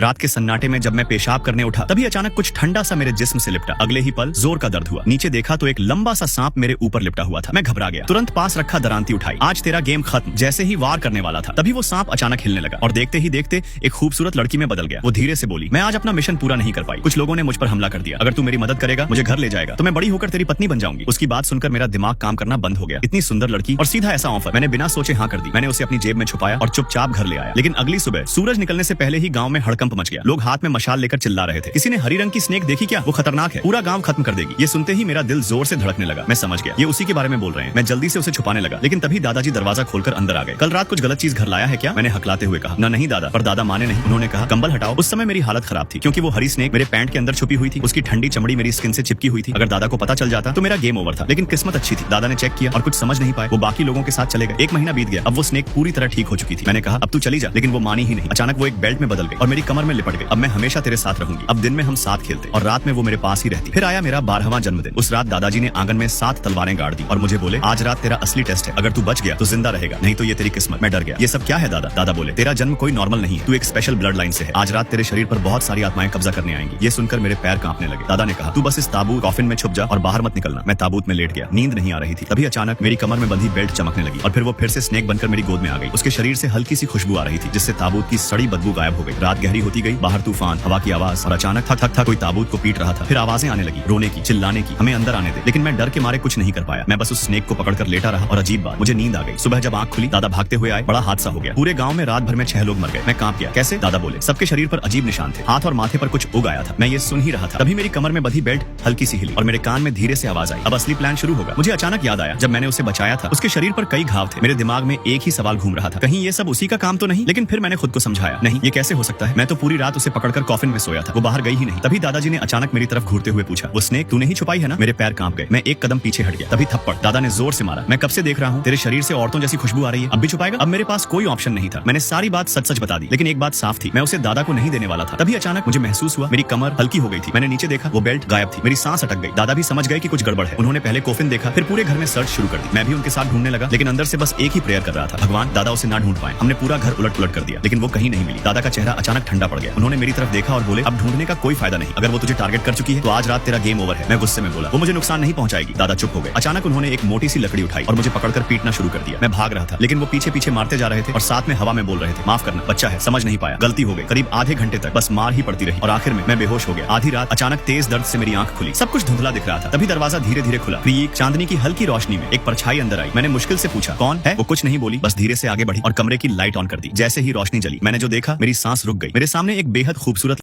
रात के सन्नाटे में जब मैं पेशाब करने उठा तभी अचानक कुछ ठंडा सा मेरे जिस्म से लिपटा। अगले ही पल जोर का दर्द हुआ। नीचे देखा तो एक लंबा सा सांप मेरे ऊपर लिपटा हुआ था। मैं घबरा गया, तुरंत पास रखा दरांती उठाई। आज तेरा गेम खत्म। जैसे ही वार करने वाला था तभी वो सांप अचानक हिलने लगा और देखते ही देखते एक खूबसूरत लड़की में बदल गया। वो धीरे से बोली, मैं आज अपना मिशन पूरा नहीं कर पाई। कुछ लोगों ने मुझ पर हमला कर दिया। अगर तू मेरी मदद करेगा, मुझे घर ले जाएगा तो मैं बड़ी होकर तेरी पत्नी बन जाऊंगी। उसकी बात सुनकर मेरा दिमाग काम करना बंद हो गया। इतनी सुंदर लड़की और सीधा ऐसा ऑफर। मैंने बिना सोचे हाँ कर दी। मैंने उसे अपनी जेब में छुपाया और चुपचाप घर ले आया। लेकिन अगली सुबह सूरज निकलने से पहले ही गांव में हड़कंप मच गया। लोग हाथ में मशाल लेकर चिल्ला रहे थे। किसी ने हरी रंग की स्नेक देखी क्या? वो खतरनाक है, पूरा गांव खत्म कर देगी। ये सुनते ही मेरा दिल जोर से धड़कने लगा। मैं समझ गया ये उसी के बारे में बोल रहे हैं। मैं जल्दी से उसे छुपाने लगा, लेकिन तभी दादाजी दरवाजा खोलकर अंदर आ गए। कल रात कुछ गलत चीज घर लाया है क्या? मैंने हकलाते हुए कहा। नहीं दादा। पर दादा माने नहीं। उन्होंने कहा कंबल हटाओ। उस समय मेरी हालत खराब थी क्योंकि वो हरी स्नेक मेरे पैंट के अंदर छुपी हुई थी। उसकी ठंडी चमड़ी मेरी स्किन से चिपकी हुई थी। अगर दादा को पता चल जाता तो मेरा गेम ओवर था। लेकिन किस्मत अच्छी थी, दादा ने चेक किया और कुछ समझ नहीं पाए। वो बाकी लोगों के साथ चले गए। 1 महीना बीत गया। अब वो स्नेक पूरी तरह ठीक हो चुकी थी। मैंने कहा अब तू चली जा, लेकिन वो मानी ही नहीं। अचानक वो एक बेल्ट में बदल गई और मेरी कमर में लिपट गई। अब मैं हमेशा तेरे साथ रहूंगी। अब दिन में हम साथ खेलते और रात में वो मेरे पास ही रहती। फिर आया मेरा 12वां जन्मदिन। उस रात दादाजी ने आंगन में 7 तलवारें गाड़ दी और मुझे बोले आज रात तेरा असली टेस्ट है। अगर तू बच गया तो जिंदा रहेगा, नहीं तो ये तेरी किस्मत। मैं डर गया। ये सब क्या है दादा? दादा बोले तेरा जन्म कोई नॉर्मल नहीं है, तू एक स्पेशल ब्लड लाइन से है। आज रात तेरे शरीर पर बहुत सारी आत्माएं कब्जा करने आएंगी। ये सुनकर मेरे पैर कांपने लगे। दादा ने कहा तू बस इस ताबूत कॉफिन में छुप जा और बाहर मत निकलना। मैं ताबूत में लेट गया। नींद नहीं आ रही थी। तभी अचानक मेरी कमर में बंधी बेल्ट चमकने लगी और फिर वो फिर से स्नेक बनकर मेरी गोद में आ गई। उसके शरीर से हल्की सी खुशबू आ रही थी जिससे ताबूत की सड़ी बदबू गायब हो गई। रात गहरी होती गई। बाहर तूफान, हवा की आवाज और अचानक थक थक थक कोई ताबूत को पीट रहा था। फिर आवाजें आने लगी, रोने की, चिल्लाने की। हमें अंदर आने दे। लेकिन मैं डर के मारे कुछ नहीं कर पाया। मैं बस उस स्नेक को पकड़कर लेटा रहा और अजीब बात, मुझे नींद आ गई। सुबह जब आंख खुली दादा भागते हुए आए। बड़ा हादसा हो गया। पूरे गांव में रात भर में 6 लोग मर गए। मैं कांप गया। कैसे? दादा बोले सबके शरीर पर अजीब निशान थे। हाथ और माथे पर कुछ उग आया था। मैं ये सुन ही रहा था। तभी मेरी कमर में बंधी बेल्ट हल्की सी हिली और मेरे कान में धीरे से आवाज आई, अब असली प्लान शुरू होगा। मुझे अचानक याद आया जब मैंने उसे बचाया था उसके शरीर पर कई घाव थे। मेरे दिमाग में एक ही सवाल घूम रहा था, कहीं ये सब उसी का काम तो नहीं? लेकिन फिर मैंने खुद को समझाया, नहीं ये कैसे हो सकता है? मैं तो पूरी रात उसे पकड़कर कॉफिन में सोया था। वो बाहर गई ही नहीं। तभी दादाजी ने अचानक मेरी तरफ घूरते हुए पूछा, वो स्नेक तूने ही छुपाई है ना? मेरे पैर कांप गए। मैं एक कदम पीछे हट गया। तभी थप्पड़ दादा ने जोर से मारा। मैं कब से देख रहा हूँ तेरे शरीर से औरतों जैसी खुशबू आ रही है, अब भी छुपाएगा? अब मेरे पास कोई ऑप्शन नहीं था। मैंने सारी बात सच सच बता दी। लेकिन एक बात साफ थी, मैं उसे दादा को नहीं देने वाला था। तभी अचानक मुझे महसूस हुआ मेरी कमर हल्की हो गई थी। मैंने नीचे देखा, वो बेल्ट गायब थी। मेरी सांस अटक गई। दादा भी समझ गए कि कुछ गड़बड़ है। उन्होंने पहले कॉफिन देखा, फिर पूरे घर में सर्च शुरू कर दी। मैं भी उनके साथ ढूंढने लगा, लेकिन अंदर से बस एक ही प्रेयर कर रहा था, भगवान दादा उसे ना ढूंढ पाए। हमने पूरा घर उलट पुलट कर दिया, लेकिन वो कहीं नहीं मिली। दादा का चेहरा अचानक ठंडा पड़ गया। उन्होंने मेरी तरफ देखा और बोले अब ढूंढने का कोई फायदा नहीं। अगर वो तुझे टारगेट कर चुकी है तो आज रात तेरा गेम ओवर है। मैं गुस्से में बोला, वो मुझे नुकसान नहीं पहुंचाएगी। दादा चुप हो गए। अचानक उन्होंने एक मोटी सी लकड़ी उठाई और मुझे पकड़कर पीटना शुरू कर दिया। मैं भाग रहा था, लेकिन वो पीछे पीछे मारते जा रहे थे और साथ में हवा में बोल रहे थे, माफ करना बच्चा है, समझ नहीं पाया, गलती हो गई। करीब आधे घंटे तक बस मार ही पड़ती रही और आखिर में मैं बेहोश हो गया। आधी रात अचानक तेज दर्द से मेरी आंख खुली। सब कुछ धुंधला दिख रहा था। तभी दरवाजा धीरे धीरे खुला। चांदनी की हल्की रोशनी में एक परछाई अंदर आई। मैंने मुश्किल से पूछा, कौन है? वो कुछ नहीं बोली, बस धीरे से आगे बढ़ी और कमरे की लाइट ऑन कर दी। जैसे ही रोशनी जली मैंने जो देखा, मेरी सांस रुक गई। मेरे सामने एक बेहद खूबसूरत